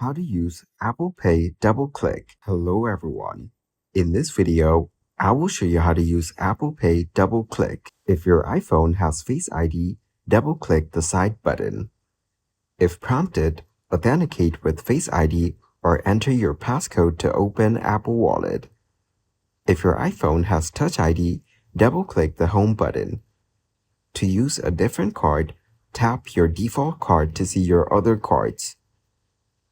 How to use Apple Pay double-click. Hello everyone. In this video, I will show you how to use Apple Pay double-click. If your iPhone has Face ID, double-click the side button. If prompted, authenticate with Face ID or enter your passcode to open Apple Wallet. If your iPhone has Touch ID, double-click the Home button. To use a different card, tap your default card to see your other cards.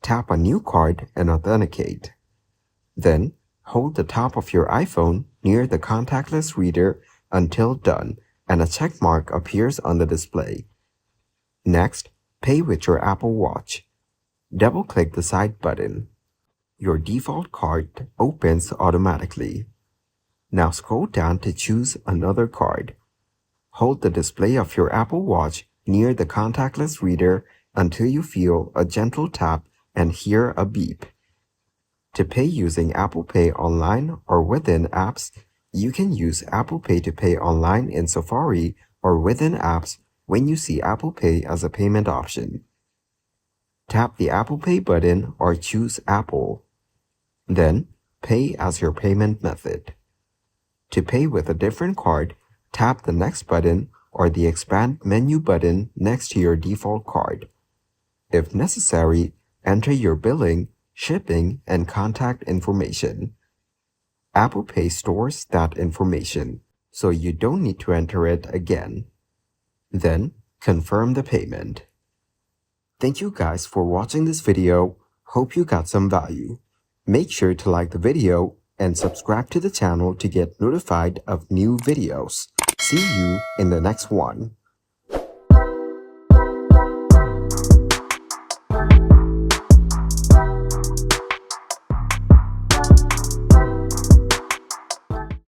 Tap a new card and authenticate. Then, hold the top of your iPhone near the contactless reader until done and a check mark appears on the display. Next, pay with your Apple Watch. Double-click the side button. Your default card opens automatically. Now scroll down to choose another card. Hold the display of your Apple Watch near the contactless reader until you feel a gentle tap and hear a beep. To pay using Apple Pay online or within apps, you can use Apple Pay to pay online in Safari or within apps when you see Apple Pay as a payment option. Tap the Apple Pay button or choose Apple. Then, pay as your payment method. To pay with a different card, tap the next button or the expand menu button next to your default card. If necessary, enter your billing, shipping, and contact information. Apple Pay stores that information, so you don't need to enter it again. Then, confirm the payment. Thank you guys for watching this video. Hope you got some value. Make sure to like the video and subscribe to the channel to get notified of new videos. See you in the next one.